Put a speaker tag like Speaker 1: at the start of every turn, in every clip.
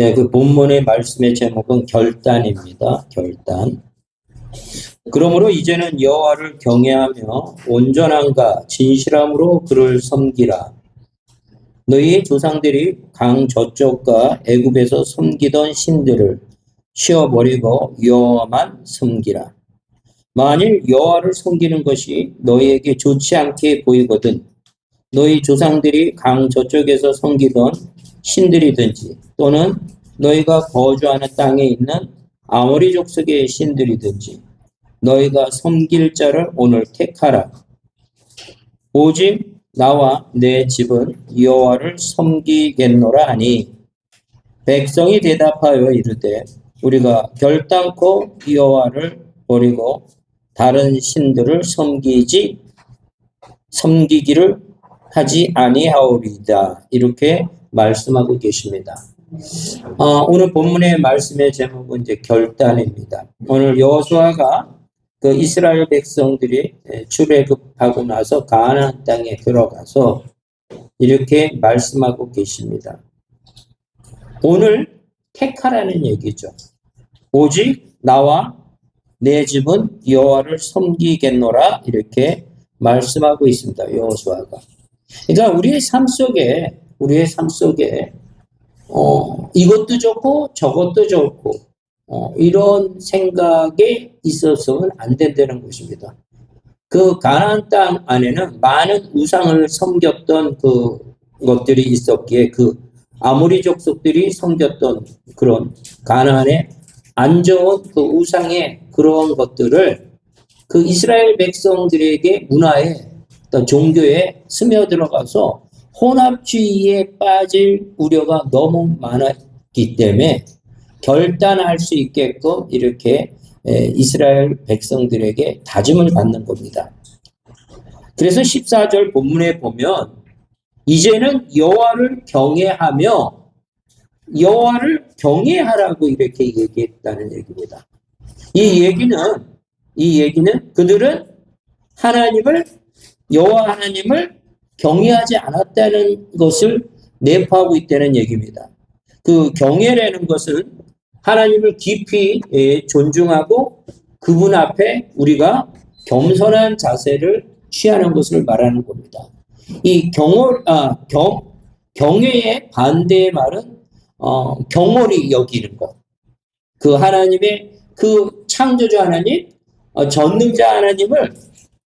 Speaker 1: 네, 그 본문의 말씀의 제목은 결단입니다. 결단. 그러므로 이제는 여호와를 경외하며 온전함과 진실함으로 그를 섬기라. 너희의 조상들이 강 저쪽과 애굽에서 섬기던 신들을 치워버리고 여호와만 섬기라. 만일 여호와를 섬기는 것이 너희에게 좋지 않게 보이거든 너희 조상들이 강 저쪽에서 섬기던 신들이든지 또는 너희가 거주하는 땅에 있는 아모리 족속의 신들이든지 너희가 섬길 자를 오늘 택하라. 오직 나와 내 집은 여호와를 섬기겠노라 하니 백성이 대답하여 이르되 우리가 결단코 여호와를 버리고 다른 신들을 섬기기를 하지 아니하오리이다. 이렇게 말씀하고 계십니다. 오늘 본문의 말씀의 제목은 이제 결단입니다. 오늘 여호수아가 그 이스라엘 백성들이 출애굽하고 나서 가나안 땅에 들어가서 이렇게 말씀하고 계십니다. 오늘 택하라는 얘기죠. 오직 나와 내 집은 여호와를 섬기겠노라 이렇게 말씀하고 있습니다. 여호수아가. 그러니까 우리의 삶 속에 이것도 좋고 저것도 좋고 이런 생각에 있어서는 안 된다는 것입니다. 그 가나안 땅 안에는 많은 우상을 섬겼던 그 것들이 있었기에 그 아모리 족속들이 섬겼던 그런 가나안의 안 좋은 그 우상의 그런 것들을 그 이스라엘 백성들에게 문화에 어떤 종교에 스며들어가서 혼합주의에 빠질 우려가 너무 많았기 때문에 결단할 수 있게끔 이렇게 이스라엘 백성들에게 다짐을 받는 겁니다. 그래서 14절 본문에 보면 이제는 여호와를 경외하라고 이렇게 얘기했다는 얘기입니다. 이 얘기는 그들은 여호와 하나님을 경외하지 않았다는 것을 내포하고 있다는 얘기입니다. 그 경외라는 것은 하나님을 깊이 존중하고 그분 앞에 우리가 겸손한 자세를 취하는 것을 말하는 겁니다. 이 경외의 반대의 말은 경홀히 여기는 것. 그 하나님의 그 창조주 하나님, 전능자 하나님을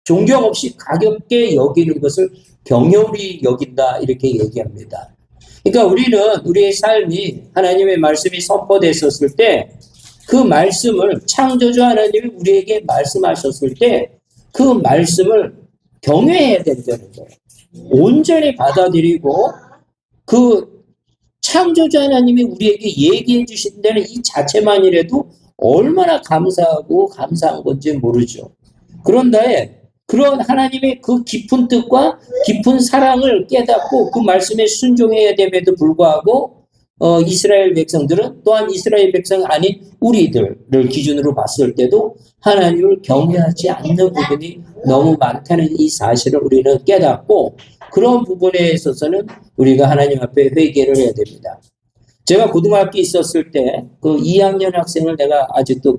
Speaker 1: 존경 없이 가볍게 여기는 것을 경홀히 여긴다 이렇게 얘기합니다. 그러니까 우리의 삶이 하나님의 말씀이 선포됐었을 때 그 말씀을 창조주 하나님이 우리에게 말씀하셨을 때 그 말씀을 경외해야 된다는 거예요. 온전히 받아들이고 그 창조주 하나님이 우리에게 얘기해 주신다는 이 자체만이라도 얼마나 감사한 건지 모르죠. 그런데 그런 하나님의 그 깊은 뜻과 깊은 사랑을 깨닫고 그 말씀에 순종해야 됨에도 불구하고 이스라엘 백성들은 또한 이스라엘 백성 아닌 우리들을 기준으로 봤을 때도 하나님을 경외하지 않는 부분이 너무 많다는 이 사실을 우리는 깨닫고 그런 부분에 있어서는 우리가 하나님 앞에 회개를 해야 됩니다. 제가 고등학교 있었을 때 그 2학년 학생을 내가 아직도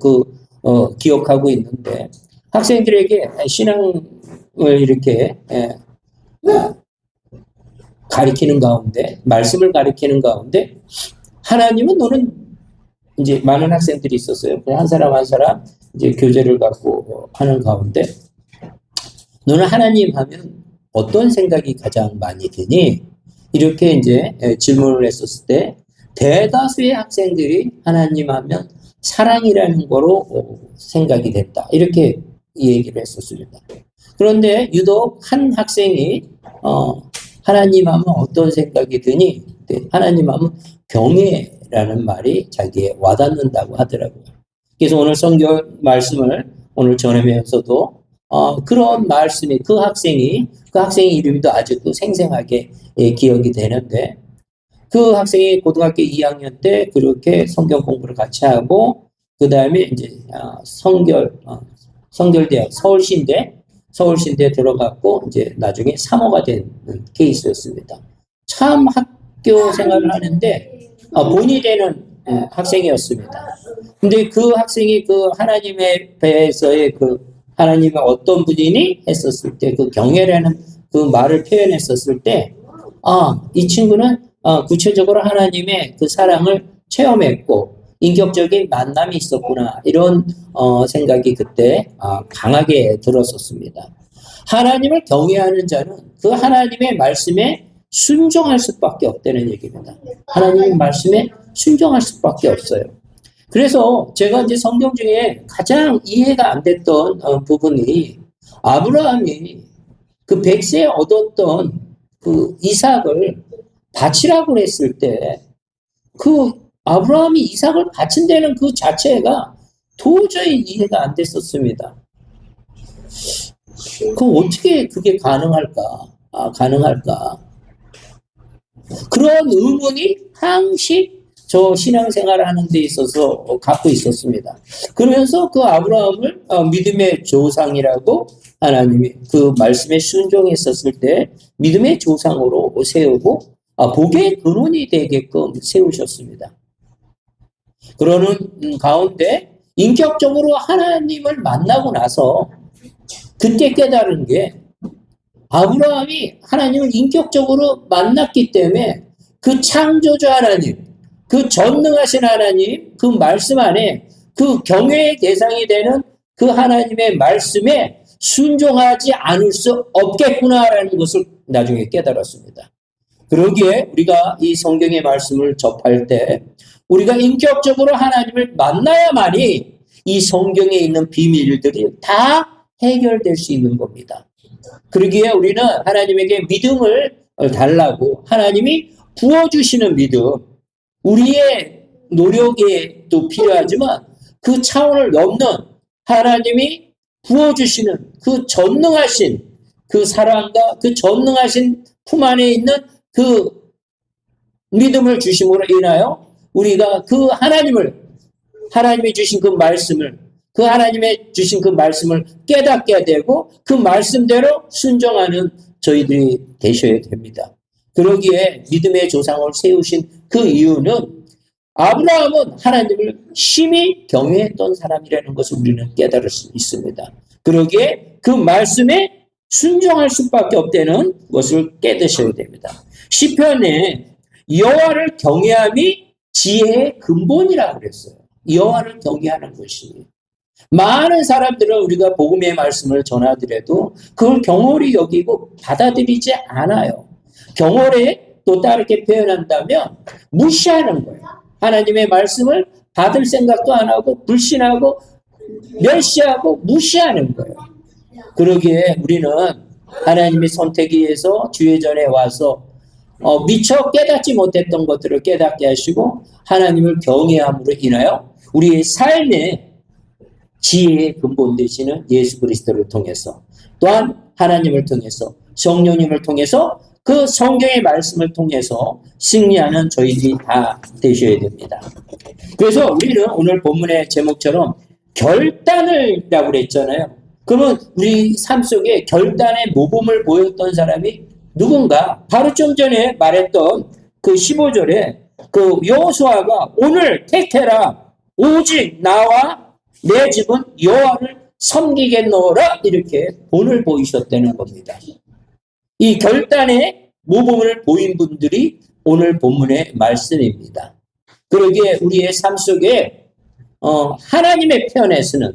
Speaker 1: 기억하고 있는데 학생들에게 신앙을 이렇게 가리키는 가운데, 말씀을 가리키는 가운데, 하나님은 너는 이제 많은 학생들이 있었어요. 한 사람 이제 교제를 갖고 하는 가운데, 너는 하나님 하면 어떤 생각이 가장 많이 드니? 이렇게 이제 질문을 했었을 때, 대다수의 학생들이 하나님 하면 사랑이라는 거로 생각이 됐다. 이렇게 얘기를 했었습니다. 그런데 유독 한 학생이 하나님 하면 어떤 생각이 드니? 하나님 하면 경외라는 말이 자기에 와닿는다고 하더라고요. 그래서 오늘 성경 말씀을 오늘 전하면서도 그런 말씀이 그 학생의 이름도 아직도 생생하게 기억이 되는데 그 학생이 고등학교 2학년 때 그렇게 성경 공부를 같이 하고 그 다음에 이제 성결대학 서울신대 들어갔고 이제 나중에 사모가 된 케이스였습니다. 참 학교 생활을 하는데 본이 되는 학생이었습니다. 근데 그 학생이 그 하나님의 배에서의 그 하나님의 어떤 분이니 했었을 때 그 경외라는 그 말을 표현했었을 때, 이 친구는 구체적으로 하나님의 그 사랑을 체험했고 인격적인 만남이 있었구나 이런 생각이 그때 강하게 들었었습니다. 하나님을 경외하는 자는 그 하나님의 말씀에 순종할 수밖에 없다는 얘기입니다. 하나님의 말씀에 순종할 수밖에 없어요. 그래서 제가 이제 성경 중에 가장 이해가 안 됐던 부분이 아브라함이 그 백세에 얻었던 그 이삭을 바치라고 했을 때 그 아브라함이 이삭을 바친다는 그 자체가 도저히 이해가 안 됐었습니다. 어떻게 그게 가능할까? 그런 의문이 항시 저 신앙생활을 하는 데 있어서 갖고 있었습니다. 그러면서 그 아브라함을 믿음의 조상이라고 하나님이 그 말씀에 순종했었을 때 믿음의 조상으로 세우고 복의 근원이 되게끔 세우셨습니다. 그러는 가운데 인격적으로 하나님을 만나고 나서 그때 깨달은 게 아브라함이 하나님을 인격적으로 만났기 때문에 그 창조주 하나님, 그 전능하신 하나님, 그 말씀 안에 그 경외의 대상이 되는 그 하나님의 말씀에 순종하지 않을 수 없겠구나라는 것을 나중에 깨달았습니다. 그러기에 우리가 이 성경의 말씀을 접할 때 우리가 인격적으로 하나님을 만나야만이 이 성경에 있는 비밀들이 다 해결될 수 있는 겁니다. 그러기에 우리는 하나님에게 믿음을 달라고 하나님이 부어주시는 믿음, 우리의 노력에도 필요하지만 그 차원을 넘는 하나님이 부어주시는 그 전능하신 그 사랑과 그 전능하신 품 안에 있는 그 믿음을 주심으로 인하여 우리가 그 하나님이 주신 그 말씀을 그 하나님의 주신 그 말씀을 깨닫게 되고 그 말씀대로 순종하는 저희들이 되셔야 됩니다. 그러기에 믿음의 조상을 세우신 그 이유는 아브라함은 하나님을 심히 경외했던 사람이라는 것을 우리는 깨달을 수 있습니다. 그러기에 그 말씀에 순종할 수밖에 없다는 것을 깨닫으셔야 됩니다. 시편에 여호와를 경외함이 지혜의 근본이라고 그랬어요. 여호와를 경외하는 것이. 많은 사람들은 우리가 복음의 말씀을 전하더라도 그걸 경홀히 여기고 받아들이지 않아요. 경홀에 또 다르게 표현한다면 무시하는 거예요. 하나님의 말씀을 받을 생각도 안 하고 불신하고 멸시하고 무시하는 거예요. 그러기에 우리는 하나님의 선택에 의해서 주의 전에 와서 미처 깨닫지 못했던 것들을 깨닫게 하시고 하나님을 경외함으로 인하여 우리의 삶에 지혜의 근본 되시는 예수 그리스도를 통해서 또한 하나님을 통해서 성령님을 통해서 그 성경의 말씀을 통해서 승리하는 저희들이 다 되셔야 됩니다. 그래서 우리는 오늘 본문의 제목처럼 결단을이라고 그랬잖아요. 그러면 우리 삶 속에 결단의 모범을 보였던 사람이 누군가? 바로 좀 전에 말했던 그 15절에 그 여호수아가 오늘 택해라 오직 나와 내 집은 여호와를 섬기겠노라 이렇게 본을 보이셨다는 겁니다. 이 결단의 모범을 보인 분들이 오늘 본문의 말씀입니다. 그러기에 우리의 삶 속에 하나님의 편에서는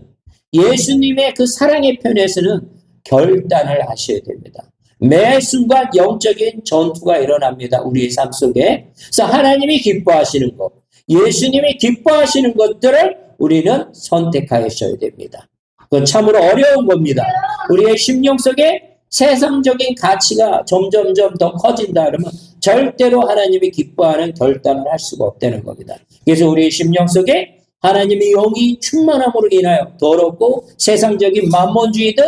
Speaker 1: 예수님의 그 사랑의 편에서는 결단을 하셔야 됩니다. 매 순간 영적인 전투가 일어납니다. 우리의 삶 속에. 그래서 하나님이 기뻐하시는 것, 예수님이 기뻐하시는 것들을 우리는 선택하셔야 됩니다. 그건 참으로 어려운 겁니다. 우리의 심령 속에 세상적인 가치가 점점점 더 커진다 그러면 절대로 하나님이 기뻐하는 결단을 할 수가 없다는 겁니다. 그래서 우리의 심령 속에 하나님의 영이 충만함으로 인하여 더럽고 세상적인 만몬주의든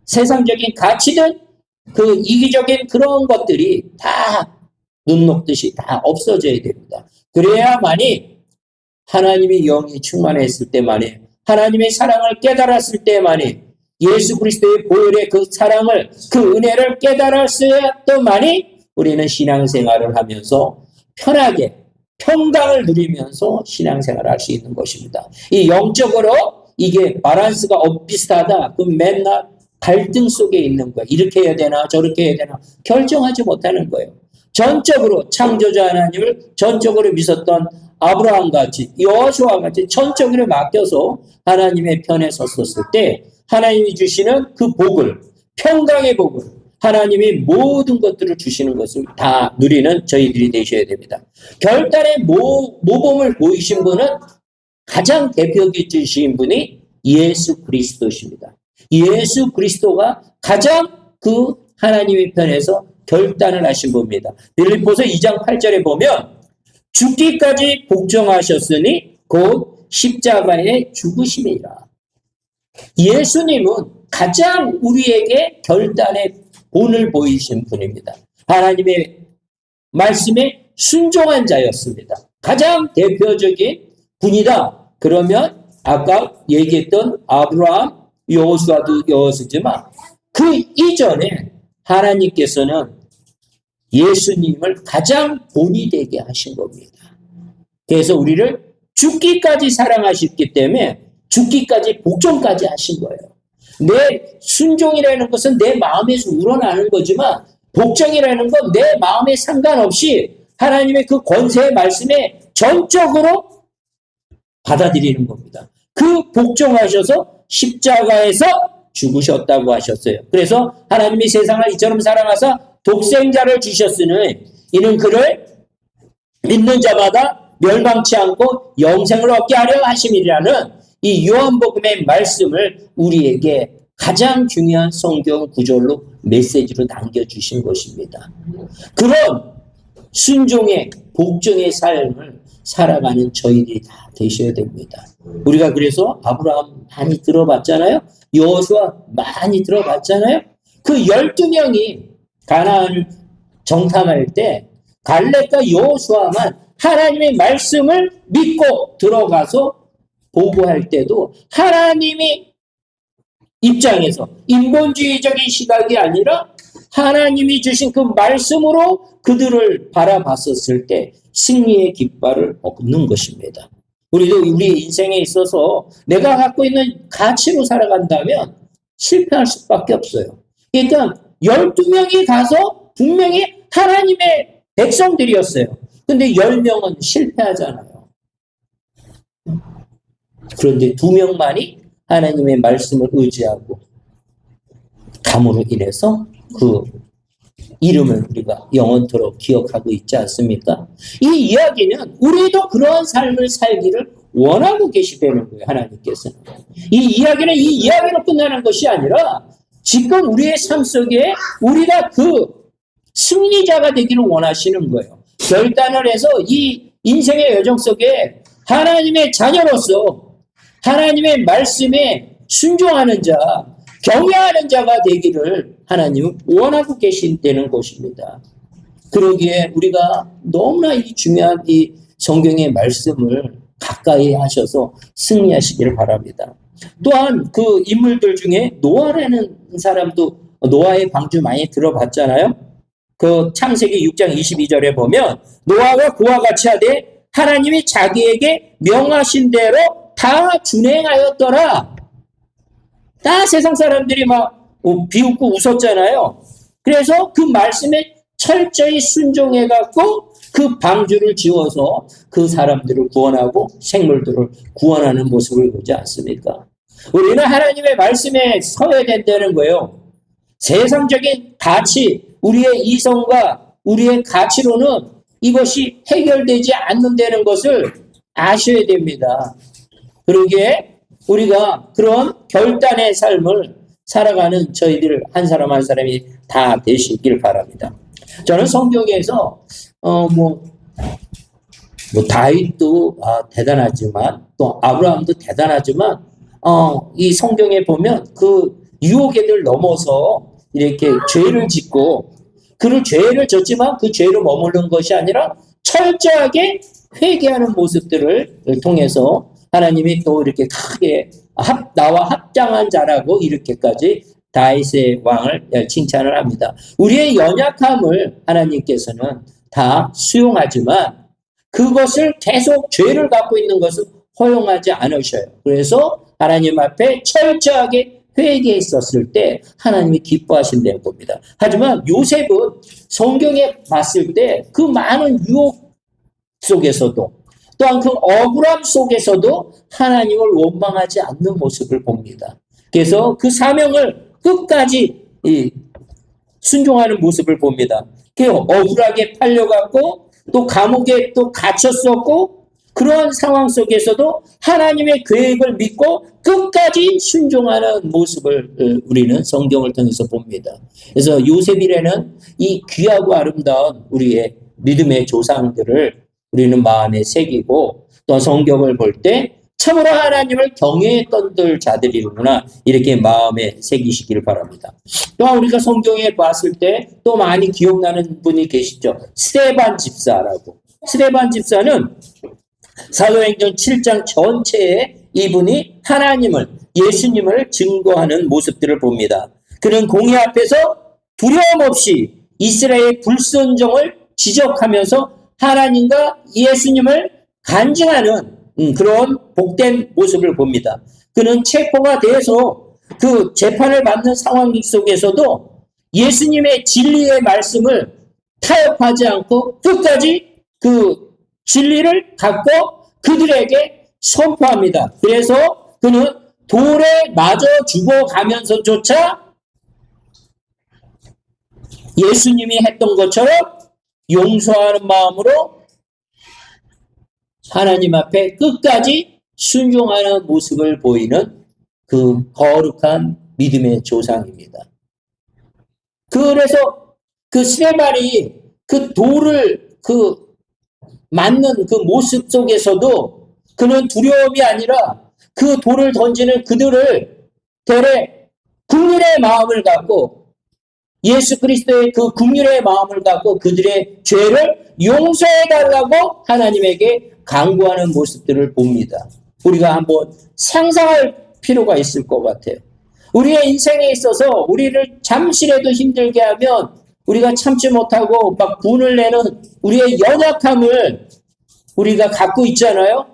Speaker 1: 세상적인 가치든 그 이기적인 그런 것들이 다 눈 녹듯이 다 없어져야 됩니다. 그래야만이 하나님의 영이 충만했을 때만이 하나님의 사랑을 깨달았을 때만이 예수 그리스도의 보혈의 그 사랑을 그 은혜를 깨달았을 때만이 우리는 신앙생활을 하면서 편하게 평강을 누리면서 신앙생활을 할 수 있는 것입니다. 이 영적으로 이게 바란스가 엇비슷하다. 그럼 맨날 갈등 속에 있는 거예요. 이렇게 해야 되나 저렇게 해야 되나 결정하지 못하는 거예요. 전적으로 창조자 하나님을 전적으로 믿었던 아브라함 같이 여호수아 같이 전적으로 맡겨서 하나님의 편에 섰었을 때 하나님이 주시는 그 복을, 평강의 복을, 하나님이 모든 것들을 주시는 것을 다 누리는 저희들이 되셔야 됩니다. 결단의 모범을 보이신 분은 가장 대표적이신 분이 예수 그리스도십니다. 예수 그리스도가 가장 그 하나님의 편에서 결단을 하신 분입니다. 빌립보서 2장 8절에 보면 죽기까지 복종하셨으니 곧 십자가에 죽으심이라. 예수님은 가장 우리에게 결단의 본을 보이신 분입니다. 하나님의 말씀에 순종한 자였습니다. 가장 대표적인 분이다. 그러면 아까 얘기했던 아브라함, 여호수아도 여호수지만 그 이전에 하나님께서는 예수님을 가장 본이 되게 하신 겁니다. 그래서 우리를 죽기까지 사랑하셨기 때문에 죽기까지 복종까지 하신 거예요. 내 순종이라는 것은 내 마음에서 우러나는 거지만 복종이라는 건 내 마음에 상관없이 하나님의 그 권세의 말씀에 전적으로 받아들이는 겁니다. 그 복종하셔서 십자가에서 죽으셨다고 하셨어요. 그래서 하나님이 세상을 이처럼 사랑하사 독생자를 주셨으니 이는 그를 믿는 자마다 멸망치 않고 영생을 얻게 하려 하심이라는 이 요한복음의 말씀을 우리에게 가장 중요한 성경 구절로 메시지로 남겨주신 것입니다. 그런 순종의 복종의 삶을 살아가는 저희들이 다 되셔야 됩니다. 우리가 그래서 아브라함 많이 들어봤잖아요. 여호수아 많이 들어봤잖아요. 그 12명이 가나안을 정탐할 때 갈렙과 여호수아만 하나님의 말씀을 믿고 들어가서 보고할 때도 하나님이 입장에서 인본주의적인 시각이 아니라 하나님이 주신 그 말씀으로 그들을 바라봤었을 때 승리의 깃발을 얻는 것입니다. 우리도 우리 인생에 있어서 내가 갖고 있는 가치로 살아간다면 실패할 수밖에 없어요. 그러니까 12명이 가서 분명히 하나님의 백성들이었어요. 근데 10명은 실패하잖아요. 그런데 2명만이 하나님의 말씀을 의지하고 감으로 인해서 그 이름을 우리가 영원토록 기억하고 있지 않습니까? 이 이야기는 우리도 그러한 삶을 살기를 원하고 계시다는 거예요. 하나님께서는. 이 이야기는 이 이야기로 끝나는 것이 아니라 지금 우리의 삶 속에 우리가 그 승리자가 되기를 원하시는 거예요. 결단을 해서 이 인생의 여정 속에 하나님의 자녀로서 하나님의 말씀에 순종하는 자, 경외하는 자가 되기를 하나님은 원하고 계신다는 것입니다. 그러기에 우리가 너무나 이 중요한 이 성경의 말씀을 가까이 하셔서 승리하시기를 바랍니다. 또한 그 인물들 중에 노아라는 사람도 노아의 방주 많이 들어봤잖아요. 그 창세기 6장 22절에 보면 노아가 그와 같이 하되 하나님이 자기에게 명하신 대로 다 준행하였더라. 다 세상 사람들이 막 비웃고 웃었잖아요. 그래서 그 말씀에 철저히 순종해갖고 그 방주를 지어서 그 사람들을 구원하고 생물들을 구원하는 모습을 보지 않습니까? 우리는 하나님의 말씀에 서야 된다는 거예요. 세상적인 가치, 우리의 이성과 우리의 가치로는 이것이 해결되지 않는다는 것을 아셔야 됩니다. 그러기에 우리가 그런 결단의 삶을 살아가는 저희들 한 사람 한 사람이 다 되시길 바랍니다. 저는 성경에서 다윗도 대단하지만 또 아브라함도 대단하지만 이 성경에 보면 그 유혹에들 넘어서 이렇게 죄를 짓고 그를 죄를 졌지만 그 죄로 머무르는 것이 아니라 철저하게 회개하는 모습들을 통해서 하나님이 또 이렇게 크게 나와 합장한 자라고 이렇게까지 다윗의 왕을 칭찬을 합니다. 우리의 연약함을 하나님께서는 다 수용하지만 그것을 계속 죄를 갖고 있는 것은 허용하지 않으셔요. 그래서 하나님 앞에 철저하게 회개했었을 때 하나님이 기뻐하신다는 겁니다. 하지만 요셉은 성경에 봤을 때 그 많은 유혹 속에서도 또한 그 억울함 속에서도 하나님을 원망하지 않는 모습을 봅니다. 그래서 그 사명을 끝까지 순종하는 모습을 봅니다. 억울하게 팔려갔고 또 감옥에 또 갇혔었고 그런 상황 속에서도 하나님의 계획을 믿고 끝까지 순종하는 모습을 우리는 성경을 통해서 봅니다. 그래서 요셉이라는 이 귀하고 아름다운 우리의 믿음의 조상들을 우리는 마음에 새기고 또 성경을 볼 때 참으로 하나님을 경외했던 자들이구나 이렇게 마음에 새기시기를 바랍니다. 또한 우리가 성경에 봤을 때 또 많이 기억나는 분이 계시죠. 스데반 집사라고. 스데반 집사는 사도행전 7장 전체에 이분이 하나님을 예수님을 증거하는 모습들을 봅니다. 그는 공의 앞에서 두려움 없이 이스라엘의 불순종을 지적하면서 하나님과 예수님을 간증하는 그런 복된 모습을 봅니다. 그는 체포가 돼서 그 재판을 받는 상황 속에서도 예수님의 진리의 말씀을 타협하지 않고 끝까지 그 진리를 갖고 그들에게 선포합니다. 그래서 그는 돌에 맞아 죽어가면서조차 예수님이 했던 것처럼 용서하는 마음으로 하나님 앞에 끝까지 순종하는 모습을 보이는 그 거룩한 믿음의 조상입니다. 그래서 그 스데반이 그 돌을 맞는 그 모습 속에서도 그는 두려움이 아니라 그 돌을 던지는 그들을 되레 긍휼의 마음을 갖고 예수 그리스도의 그 긍휼의 마음을 갖고 그들의 죄를 용서해달라고 하나님에게 간구하는 모습들을 봅니다. 우리가 한번 상상할 필요가 있을 것 같아요. 우리의 인생에 있어서 우리를 잠시라도 힘들게 하면 우리가 참지 못하고 막 분을 내는 우리의 연약함을 우리가 갖고 있잖아요.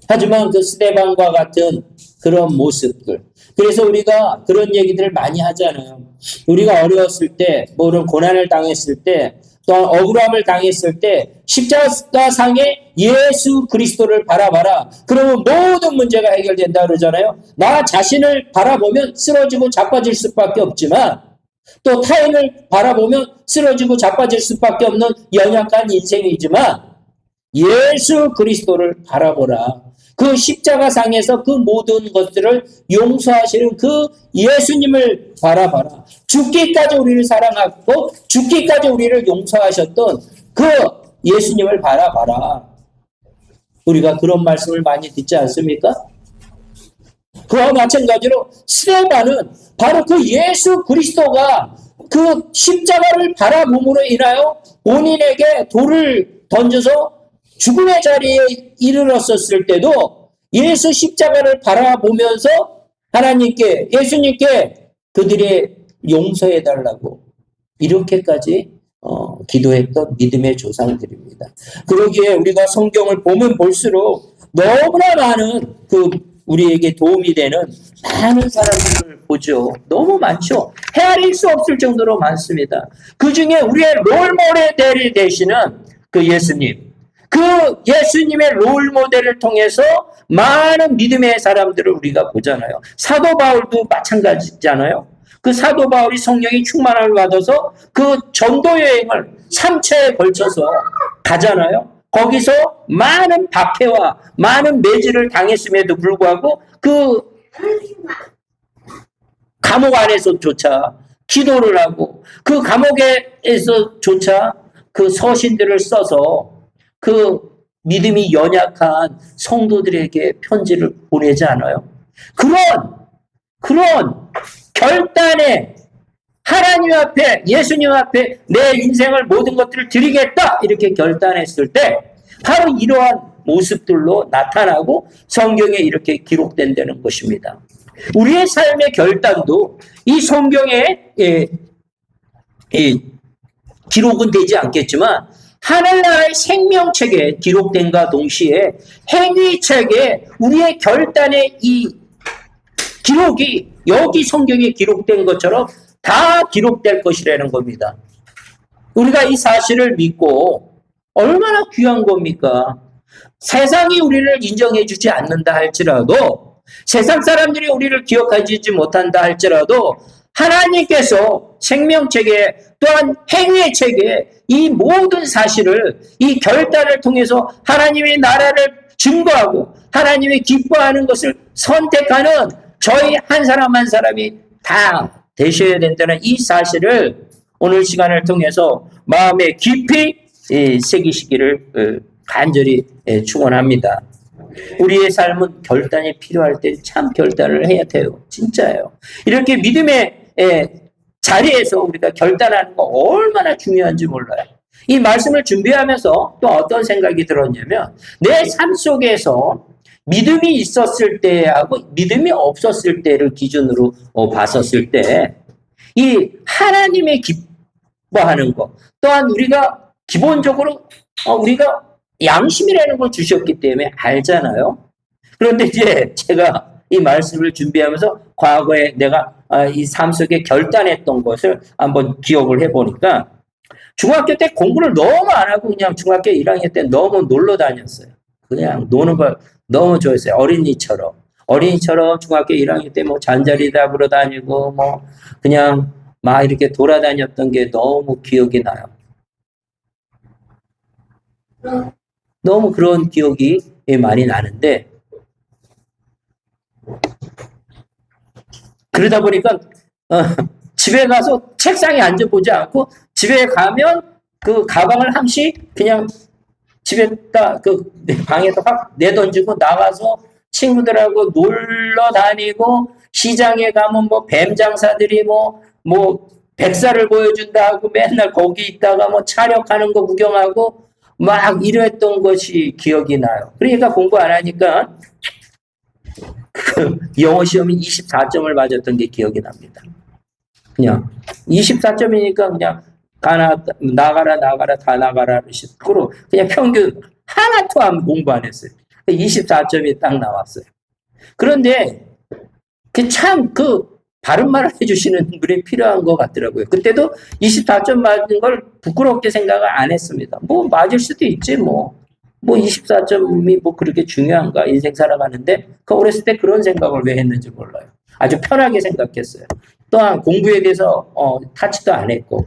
Speaker 1: 하지만 그 스데반과 같은 그런 모습들. 그래서 우리가 그런 얘기들을 많이 하잖아요. 우리가 어려웠을 때, 그런 고난을 당했을 때, 또 억울함을 당했을 때 십자가상에 예수 그리스도를 바라봐라. 그러면 모든 문제가 해결된다 그러잖아요. 나 자신을 바라보면 쓰러지고 자빠질 수밖에 없지만 또 타인을 바라보면 쓰러지고 자빠질 수밖에 없는 연약한 인생이지만 예수 그리스도를 바라보라. 그 십자가상에서 그 모든 것들을 용서하시는 그 예수님을 바라봐라. 죽기까지 우리를 사랑하고 죽기까지 우리를 용서하셨던 그 예수님을 바라봐라. 우리가 그런 말씀을 많이 듣지 않습니까? 그와 마찬가지로 스데반은 바로 그 예수 그리스도가 그 십자가를 바라봄으로 인하여 본인에게 돌을 던져서 죽음의 자리에 이르렀었을 때도 예수 십자가를 바라보면서 하나님께 예수님께 그들의 용서해달라고 이렇게까지 기도했던 믿음의 조상들입니다. 그러기에 우리가 성경을 보면 볼수록 너무나 많은 우리에게 도움이 되는 많은 사람들을 보죠. 너무 많죠. 헤아릴 수 없을 정도로 많습니다. 그 중에 우리의 롤모델이 되시는 그 예수님. 그 예수님의 롤모델을 통해서 많은 믿음의 사람들을 우리가 보잖아요. 사도 바울도 마찬가지잖아요. 그 사도 바울이 성령이 충만함을 받아서 그 전도 여행을 3차에 걸쳐서 가잖아요. 거기서 많은 박해와 많은 매질을 당했음에도 불구하고 그 감옥 안에서조차 기도를 하고 그 감옥에서조차 그 서신들을 써서 그 믿음이 연약한 성도들에게 편지를 보내지 않아요? 그런 결단에 하나님 앞에 예수님 앞에 내 인생을 모든 것들을 드리겠다 이렇게 결단했을 때 바로 이러한 모습들로 나타나고 성경에 이렇게 기록된다는 것입니다. 우리의 삶의 결단도 이 성경에 기록은 되지 않겠지만 하늘나라의 생명책에 기록된과 동시에 행위책에 우리의 결단의 이 기록이 여기 성경에 기록된 것처럼 다 기록될 것이라는 겁니다. 우리가 이 사실을 믿고 얼마나 귀한 겁니까? 세상이 우리를 인정해 주지 않는다 할지라도, 세상 사람들이 우리를 기억하지 못한다 할지라도 하나님께서 생명책에 또한 행위의 책에 이 모든 사실을, 이 결단을 통해서 하나님의 나라를 증거하고 하나님이 기뻐하는 것을 선택하는 저희 한 사람 한 사람이 다 되셔야 된다는 이 사실을 오늘 시간을 통해서 마음에 깊이 새기시기를 간절히 축원합니다. 우리의 삶은 결단이 필요할 때 참 결단을 해야 돼요. 진짜예요. 이렇게 믿음의 자리에서 우리가 결단하는 거 얼마나 중요한지 몰라요. 이 말씀을 준비하면서 또 어떤 생각이 들었냐면, 내 삶 속에서 믿음이 있었을 때하고 믿음이 없었을 때를 기준으로 봤었을 때, 이 하나님의 기뻐하는 것, 또한 우리가 기본적으로 우리가 양심이라는 걸 주셨기 때문에 알잖아요. 그런데 이제 제가 이 말씀을 준비하면서 과거에 내가 이 삶 속에 결단했던 것을 한번 기억을 해보니까, 중학교 때 공부를 너무 안 하고 그냥 중학교 1학년 때 너무 놀러 다녔어요. 그냥 노는 걸 너무 좋아했어요. 어린이처럼 중학교 1학년 때 뭐 잔자리 잡으러 다니고 뭐 그냥 막 이렇게 돌아다녔던 게 너무 기억이 나요. 너무 그런 기억이 많이 나는데, 그러다 보니까 집에 가서 책상에 앉아보지 않고 집에 가면 그 가방을 함씩 그냥 집에다 그 방에다 확 내던지고 나가서 친구들하고 놀러 다니고, 시장에 가면 뭐 뱀 장사들이 뭐 백사를 보여준다 하고 맨날 거기 있다가 뭐 촬영하는 거 구경하고 막 이랬던 것이 기억이 나요. 그러니까 공부 안 하니까 그 영어 시험이 24점을 맞았던 게 기억이 납니다. 그냥 24점이니까 그냥 나가라 다 나가라 식으로 그냥 평균 하나도 공부 안 했어요. 24점이 딱 나왔어요. 그런데 참 바른 말을 해주시는 분이 필요한 것 같더라고요. 그때도 24점 맞은 걸 부끄럽게 생각을 안 했습니다. 뭐 맞을 수도 있지 뭐 24점이 뭐 그렇게 중요한가, 인생 살아가는데. 어렸을 때 그런 생각을 왜 했는지 몰라요. 아주 편하게 생각했어요. 또한 공부에 대해서 타치도 안 했고.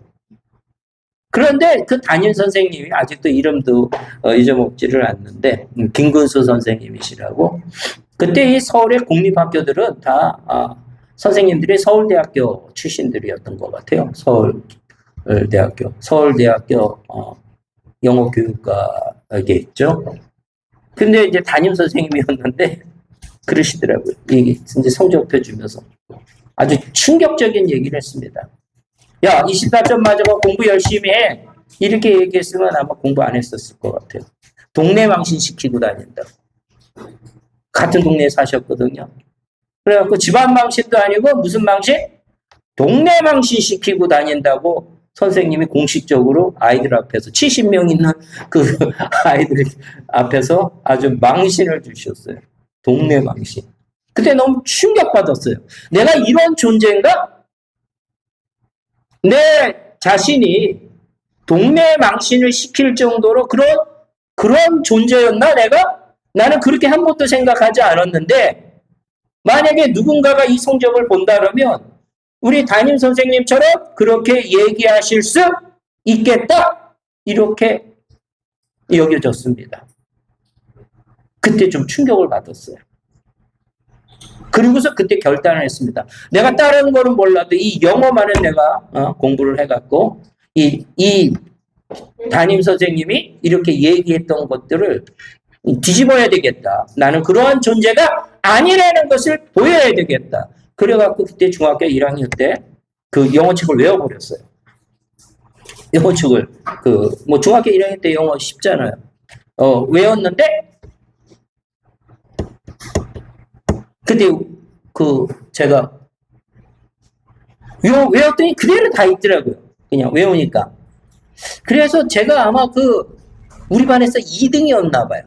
Speaker 1: 그런데 그 담임 선생님이 아직도 이름도 잊어먹지를 않는데, 김근수 선생님이시라고. 그때 이 서울의 국립학교들은 다 선생님들이 서울대학교 출신들이었던 것 같아요. 서울대학교 영어교육과에 있죠. 근데 이제 담임 선생님이었는데 그러시더라고요. 이제 성적표 주면서 아주 충격적인 얘기를 했습니다. 야, 24점 맞아가 공부 열심히 해. 이렇게 얘기했으면 아마 공부 안 했었을 것 같아요. 동네 망신 시키고 다닌다. 같은 동네에 사셨거든요. 그래갖고 집안 망신도 아니고 무슨 망신? 동네 망신 시키고 다닌다고 선생님이 공식적으로 아이들 앞에서 70명 있는 그 아이들 앞에서 아주 망신을 주셨어요. 동네 망신. 그때 너무 충격받았어요. 내가 이런 존재인가? 내 자신이 동네 망신을 시킬 정도로 그런 존재였나 내가? 나는 그렇게 한 번도 생각하지 않았는데, 만약에 누군가가 이 성적을 본다 그러면 우리 담임 선생님처럼 그렇게 얘기하실 수 있겠다, 이렇게 여겨졌습니다. 그때 좀 충격을 받았어요. 그리고서 그때 결단을 했습니다. 내가 다른 거는 몰라도 이 영어만은 내가 공부를 해갖고 이 담임 선생님이 이렇게 얘기했던 것들을 뒤집어야 되겠다. 나는 그러한 존재가 아니라는 것을 보여야 되겠다. 그래갖고 그때 중학교 1학년 때 그 영어책을 외워버렸어요. 영어책을 뭐 중학교 1학년 때 영어 쉽잖아요. 외웠는데 그때 제가 외웠더니 그대로 다 있더라고요. 그냥 외우니까. 그래서 제가 아마 우리 반에서 2등이었나 봐요.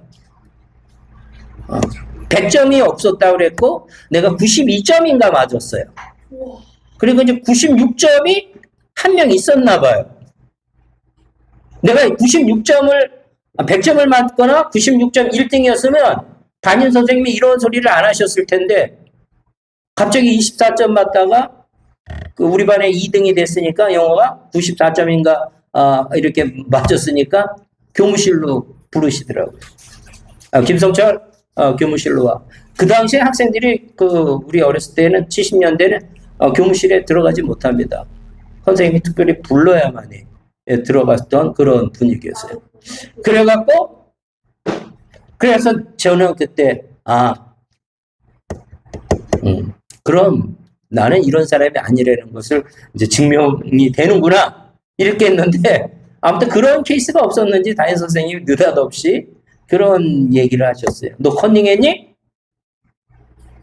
Speaker 1: 100점이 없었다고 그랬고, 내가 92점인가 맞았어요. 그리고 이제 96점이 한 명 있었나 봐요. 내가 96점을, 100점을 맞거나 96점 1등이었으면 담임 선생님이 이런 소리를 안 하셨을 텐데, 갑자기 24점 맞다가 우리 반에 2등이 됐으니까 영어가 94점인가 이렇게 맞았으니까 교무실로 부르시더라고요. 김성철 교무실로 와. 그 당시에 학생들이 우리 어렸을 때는 70년대는 교무실에 들어가지 못합니다. 선생님이 특별히 불러야만 들어갔던 그런 분위기였어요. 그래서 저는 그때 그럼 나는 이런 사람이 아니라는 것을 이제 증명이 되는구나 이렇게 했는데, 아무튼 그런 케이스가 없었는지 담임 선생님이 느닷없이 그런 얘기를 하셨어요. 너 컨닝했니?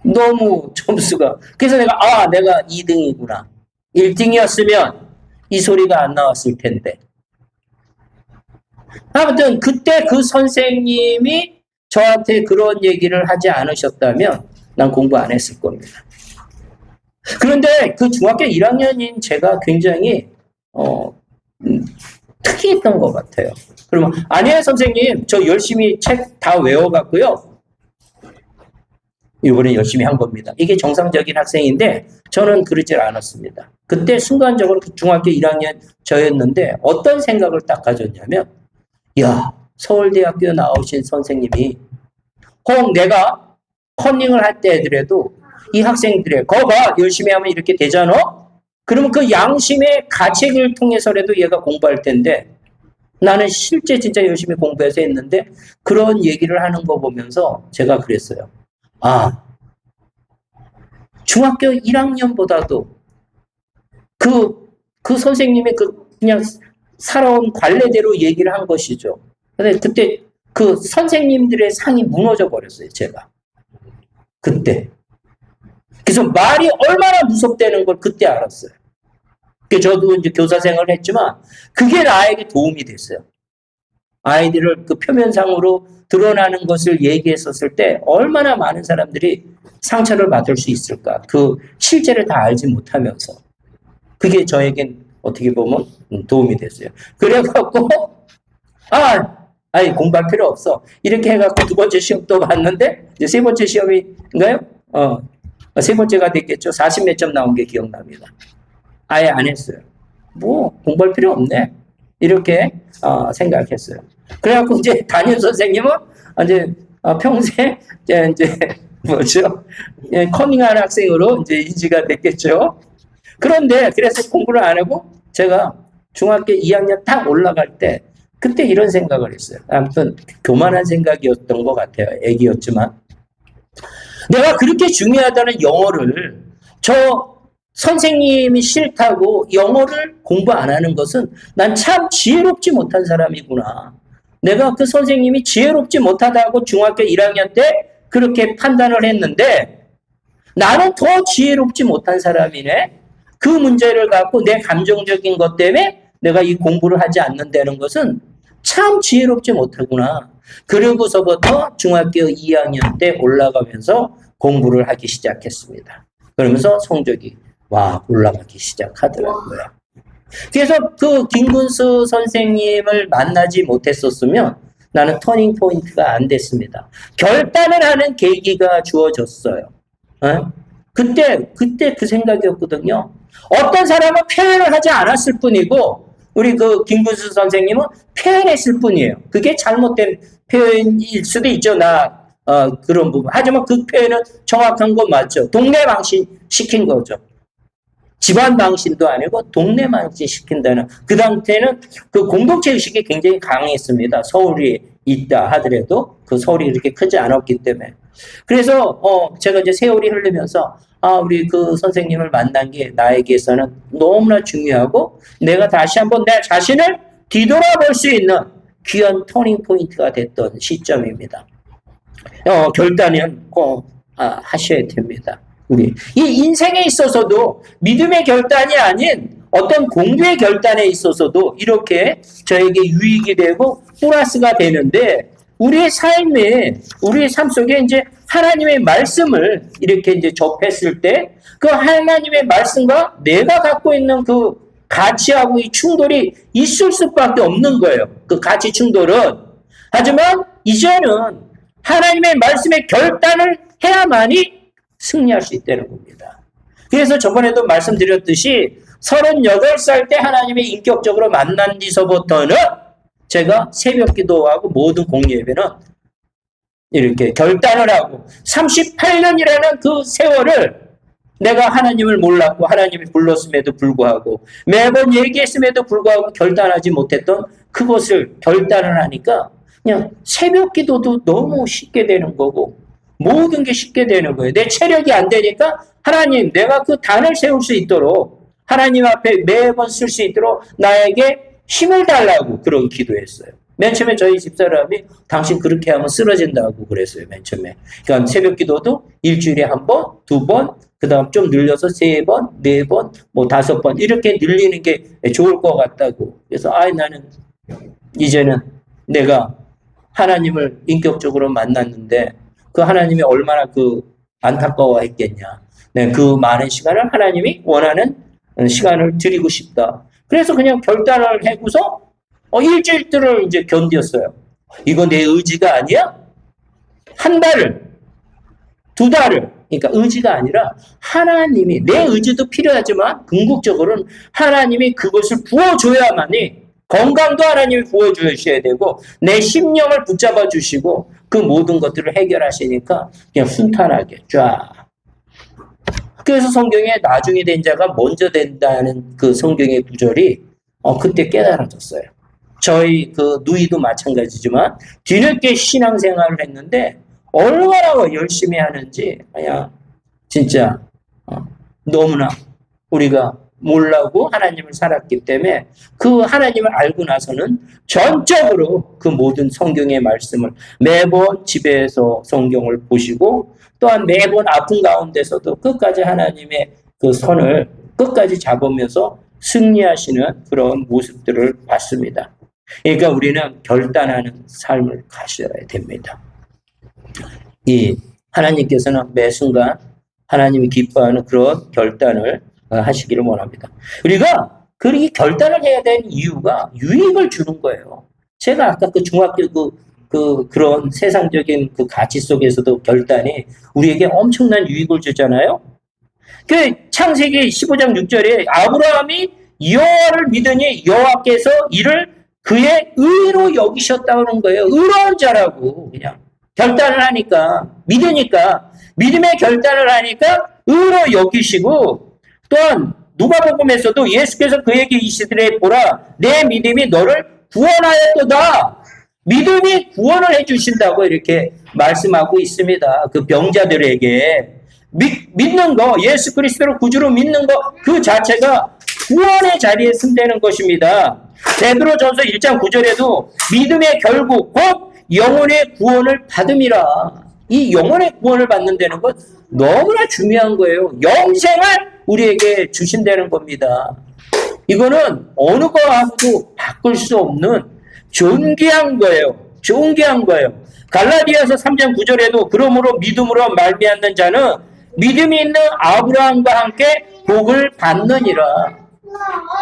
Speaker 1: 너무 점수가. 그래서 내가 2등이구나. 1등이었으면 이 소리가 안 나왔을 텐데. 아무튼 그때 그 선생님이 저한테 그런 얘기를 하지 않으셨다면 난 공부 안 했을 겁니다. 그런데 그 중학교 1학년인 제가 굉장히 특이했던 것 같아요. 그러면 아니에요 선생님, 저 열심히 책 다 외워갔고요. 이번에 열심히 한 겁니다. 이게 정상적인 학생인데 저는 그러질 않았습니다. 그때 순간적으로 중학교 1학년 저였는데 어떤 생각을 딱 가졌냐면, 야, 서울대학교 나오신 선생님이 혹 내가 컨닝을 할 때 애들에도 이 학생들의 거봐 열심히 하면 이렇게 되잖아? 그러면 그 양심의 가책을 통해서라도 얘가 공부할 텐데, 나는 실제 진짜 열심히 공부해서 했는데 그런 얘기를 하는 거 보면서 제가 그랬어요. 중학교 1학년보다도 그 선생님의 그냥 살아온 관례대로 얘기를 한 것이죠. 근데 그때 그 선생님들의 상이 무너져 버렸어요, 제가. 그때. 그래서 말이 얼마나 무섭다는 걸 그때 알았어요. 저도 이제 교사 생활을 했지만 그게 나에게 도움이 됐어요. 아이들을 그 표면상으로 드러나는 것을 얘기했었을 때 얼마나 많은 사람들이 상처를 받을 수 있을까. 그 실제를 다 알지 못하면서. 그게 저에겐 어떻게 보면 도움이 됐어요. 그래갖고 공부할 필요 없어. 이렇게 해갖고 두 번째 시험 또 봤는데 이제 세 번째 시험인가요? 세 번째가 됐겠죠. 40 몇 점 나온 게 기억납니다. 아예 안 했어요. 뭐 공부할 필요 없네. 이렇게 생각했어요. 그래갖고 이제 담임 선생님은 이제 평생 이제 뭐죠? 커밍한 학생으로 이제 인지가 됐겠죠. 그런데 그래서 공부를 안 하고 제가 중학교 2학년 딱 올라갈 때 그때 이런 생각을 했어요. 아무튼 교만한 생각이었던 것 같아요. 애기였지만 내가 그렇게 중요하다는 영어를 저 선생님이 싫다고 영어를 공부 안 하는 것은 난 참 지혜롭지 못한 사람이구나. 내가 그 선생님이 지혜롭지 못하다고 중학교 1학년 때 그렇게 판단을 했는데 나는 더 지혜롭지 못한 사람이네. 그 문제를 갖고 내 감정적인 것 때문에 내가 이 공부를 하지 않는다는 것은 참 지혜롭지 못하구나. 그러고서부터 중학교 2학년 때 올라가면서 공부를 하기 시작했습니다. 그러면서 성적이 올라가기 시작하더라고요. 그래서 그 김군수 선생님을 만나지 못했었으면 나는 터닝 포인트가 안 됐습니다. 결단을 하는 계기가 주어졌어요. 그때 그 생각이었거든요. 어떤 사람은 표현을 하지 않았을 뿐이고 우리 그 김군수 선생님은 표현했을 뿐이에요. 그게 잘못된 표현일 수도 있죠. 그런 부분. 하지만 그 표현은 정확한 건 맞죠. 동네 방신 시킨 거죠. 집안 방신도 아니고 동네 방신 시킨다는. 그 당시에는 그 공동체 의식이 굉장히 강했습니다. 서울이 있다 하더라도 그 서울이 이렇게 크지 않았기 때문에. 그래서 제가 이제 세월이 흐르면서 우리 그 선생님을 만난 게 나에게서는 너무나 중요하고 내가 다시 한번 내 자신을 뒤돌아볼 수 있는 귀한 터닝 포인트가 됐던 시점입니다. 결단은 꼭 하셔야 됩니다. 우리 이 인생에 있어서도 믿음의 결단이 아닌 어떤 공부의 결단에 있어서도 이렇게 저에게 유익이 되고 플러스가 되는데, 우리의 삶 속에 이제 하나님의 말씀을 이렇게 이제 접했을 때, 그 하나님의 말씀과 내가 갖고 있는 그 가치하고 이 충돌이 있을 수밖에 없는 거예요. 그 가치 충돌은. 하지만 이제는 하나님의 말씀에 결단을 해야만이 승리할 수 있다는 겁니다. 그래서 저번에도 말씀드렸듯이 38살 때 하나님의 인격적으로 만난 뒤서부터는 제가 새벽 기도하고 모든 공예배는 이렇게 결단을 하고 38년이라는 그 세월을 내가 하나님을 몰랐고 하나님이 불렀음에도 불구하고 매번 얘기했음에도 불구하고 결단하지 못했던 그것을 결단을 하니까 그냥 새벽 기도도 너무 쉽게 되는 거고 모든 게 쉽게 되는 거예요. 내 체력이 안 되니까 하나님, 내가 그 단을 세울 수 있도록 하나님 앞에 매번 쓸 수 있도록 나에게 힘을 달라고 그런 기도했어요. 맨 처음에 저희 집사람이 당신 그렇게 하면 쓰러진다고 그랬어요. 맨 처음에. 그러니까 새벽 기도도 일주일에 한 번, 두 번, 그 다음 좀 늘려서 세 번, 네 번, 뭐 다섯 번 이렇게 늘리는 게 좋을 것 같다고. 그래서 나는 이제는 내가 하나님을 인격적으로 만났는데 그 하나님이 얼마나 그 안타까워했겠냐. 네, 그 많은 시간을 하나님이 원하는 시간을 드리고 싶다. 그래서 그냥 결단을 해고서 일주일들을 이제 견뎠어요. 이거 내 의지가 아니야? 한 달을, 두 달을. 그러니까 의지가 아니라 하나님이, 내 의지도 필요하지만 궁극적으로는 하나님이 그것을 부어줘야만이, 건강도 하나님이 부어주셔야 되고 내 심령을 붙잡아 주시고 그 모든 것들을 해결하시니까 그냥 순탄하게 쫙. 그래서 성경에 나중에 된 자가 먼저 된다는 그 성경의 구절이 그때 깨달아졌어요. 저희 그 누이도 마찬가지지만 뒤늦게 신앙생활을 했는데 얼마나 열심히 하는지 그냥 진짜 너무나 우리가 몰라고 하나님을 살았기 때문에 그 하나님을 알고 나서는 전적으로 그 모든 성경의 말씀을 매번 집에서 성경을 보시고 또한 매번 아픈 가운데서도 끝까지 하나님의 그 선을 끝까지 잡으면서 승리하시는 그런 모습들을 봤습니다. 그러니까 우리는 결단하는 삶을 가셔야 됩니다. 이 하나님께서는 매 순간 하나님이 기뻐하는 그런 결단을 하시기를 원합니다. 우리가 그렇게 결단을 해야 되는 이유가 유익을 주는 거예요. 제가 아까 그 중학교 그런 세상적인 그 가치 속에서도 결단이 우리에게 엄청난 유익을 주잖아요. 그 창세기 15장 6절에 아브라함이 여호와를 믿으니 여호와께서 이를 그의 의로 여기셨다는 거예요. 의로운 자라고 그냥 결단을 하니까 믿으니까 믿음의 결단을 하니까 의로 여기시고 또한 누가복음에서도 예수께서 그에게 이르시되 보라 내 믿음이 너를 구원하였도다. 믿음이 구원을 해주신다고 이렇게 말씀하고 있습니다. 그 병자들에게 믿는 거, 예수 그리스도를 구주로 믿는 거 그 자체가 구원의 자리에 선되는 것입니다. 베드로전서 1장 9절에도 믿음의 결국 곧 영혼의 구원을 받음이라. 이 영혼의 구원을 받는다는 건 너무나 중요한 거예요. 영생을 우리에게 주신다는 겁니다. 이거는 어느 거하고도 바꿀 수 없는 존귀한 거예요. 존귀한 거예요. 갈라디아서 3장 9절에도 그러므로 믿음으로 말미암는 자는 믿음이 있는 아브라함과 함께 복을 받느니라.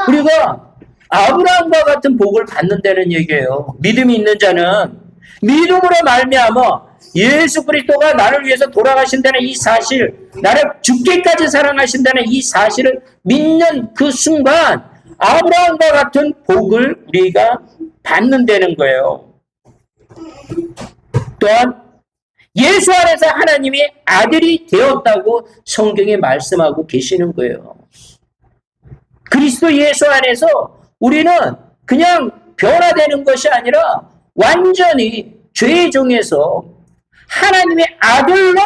Speaker 1: 우리가 아브라함과 같은 복을 받는다는 얘기예요. 믿음이 있는 자는 믿음으로 말미암아 예수 그리스도가 나를 위해서 돌아가신다는 이 사실, 나를 죽기까지 사랑하신다는 이 사실을 믿는 그 순간 아브라함과 같은 복을 우리가 받는다는 거예요. 또한 예수 안에서 하나님이 아들이 되었다고 성경에 말씀하고 계시는 거예요. 그리스도 예수 안에서 우리는 그냥 변화되는 것이 아니라 완전히 죄의 종에서 하나님의 아들로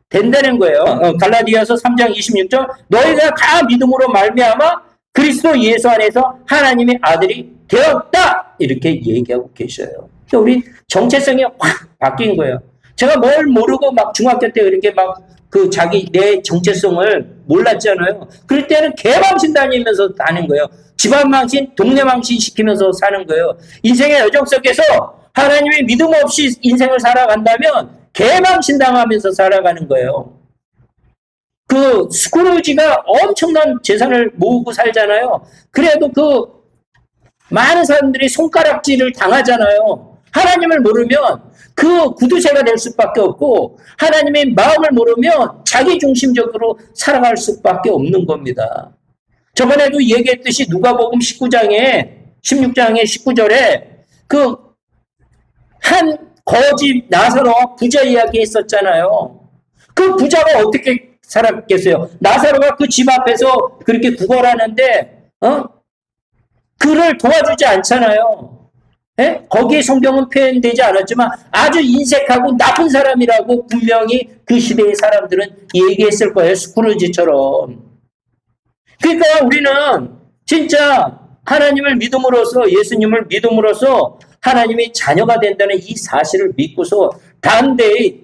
Speaker 1: 된다는 거예요. 갈라디아서 3장 26절 너희가 다 믿음으로 말미암아 그리스도 예수 안에서 하나님의 아들이 되었다 이렇게 얘기하고 계셔요. 우리 정체성이 확 바뀐 거예요. 제가 뭘 모르고 막 중학교 때 이렇게 막 그 자기 내 정체성을 몰랐잖아요. 그럴 때는 개망신 다니면서 다닌 거예요. 집안 망신, 동네 망신 시키면서 사는 거예요. 인생의 여정 속에서 하나님의 믿음 없이 인생을 살아간다면 개망신 당하면서 살아가는 거예요. 그 스크루지가 엄청난 재산을 모으고 살잖아요. 그래도 그 많은 사람들이 손가락질을 당하잖아요. 하나님을 모르면 그 구두쇠가 될 수밖에 없고 하나님의 마음을 모르면 자기 중심적으로 살아갈 수밖에 없는 겁니다. 저번에도 얘기했듯이 누가복음 16장의 19절에 그 한 거지 나사로와 부자 이야기 했었잖아요. 그 부자가 어떻게 살았겠어요? 나사로가 그 집 앞에서 그렇게 구걸하는데 그를 도와주지 않잖아요. 예? 거기에 성경은 표현되지 않았지만 아주 인색하고 나쁜 사람이라고 분명히 그 시대의 사람들은 얘기했을 거예요. 스크루지처럼. 그러니까 우리는 진짜 하나님을 믿음으로써 예수님을 믿음으로써 하나님의 자녀가 된다는 이 사실을 믿고서 담대히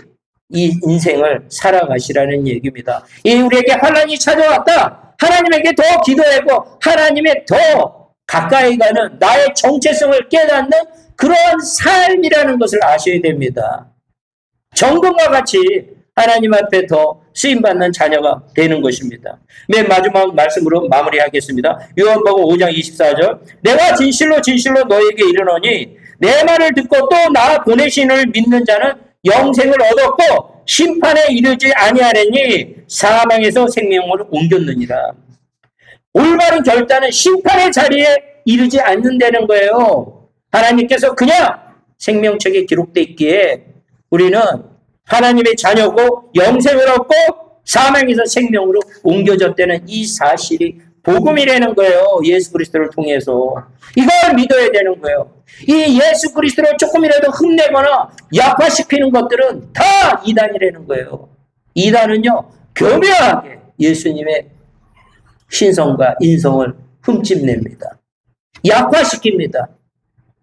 Speaker 1: 이 인생을 살아가시라는 얘기입니다. 우리에게 환난이 찾아왔다. 하나님에게 더 기도하고 하나님의 더 가까이 가는 나의 정체성을 깨닫는 그러한 삶이라는 것을 아셔야 됩니다. 정금과 같이 하나님 앞에 더 쓰임받는 자녀가 되는 것입니다. 맨 마지막 말씀으로 마무리하겠습니다. 요한복음 5장 24절 내가 진실로 진실로 너에게 이르노니 내 말을 듣고 또 나 보내신을 믿는 자는 영생을 얻었고 심판에 이르지 아니하려니 사망에서 생명으로 옮겼느니라. 올바른 결단은 심판의 자리에 이르지 않는다는 거예요. 하나님께서 그냥 생명책에 기록되어 있기에 우리는 하나님의 자녀고 영생을 얻고 사망에서 생명으로 옮겨졌다는 이 사실이 복음이라는 거예요. 예수 그리스도를 통해서. 이걸 믿어야 되는 거예요. 이 예수 그리스도를 조금이라도 흠내거나 약화시키는 것들은 다 이단이라는 거예요. 이단은요, 교묘하게 예수님의 신성과 인성을 흠집냅니다. 약화시킵니다.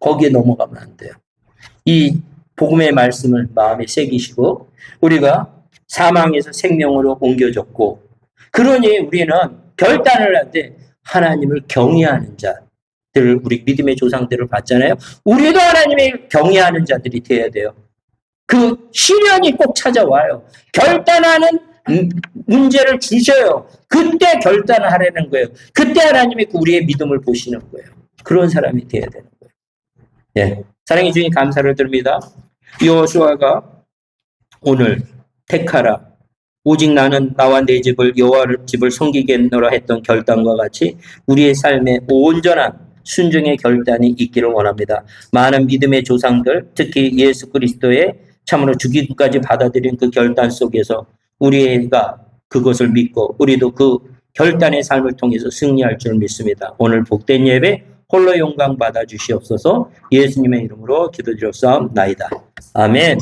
Speaker 1: 거기에 넘어가면 안 돼요. 이 복음의 말씀을 마음에 새기시고 우리가 사망에서 생명으로 옮겨졌고 그러니 우리는 결단을 할 때 하나님을 경외하는 자들 우리 믿음의 조상들을 봤잖아요. 우리도 하나님을 경외하는 자들이 되어야 돼요. 그 시련이 꼭 찾아와요. 결단하는 문제를 주셔요. 그때 결단을 하라는 거예요. 그때 하나님이 우리의 믿음을 보시는 거예요. 그런 사람이 되어야 되는 거예요. 네. 사랑해 주님 감사를 드립니다. 여호수아가 오늘 택하라 오직 나는 나와 내 집을 여호와의 집을 섬기겠노라 했던 결단과 같이 우리의 삶에 온전한 순종의 결단이 있기를 원합니다. 많은 믿음의 조상들 특히 예수 그리스도의 참으로 죽이기까지 받아들인 그 결단 속에서 우리가 그것을 믿고 우리도 그 결단의 삶을 통해서 승리할 줄 믿습니다. 오늘 복된 예배 홀로 영광 받아 주시옵소서. 예수님의 이름으로 기도드렸사옵나이다. 아멘.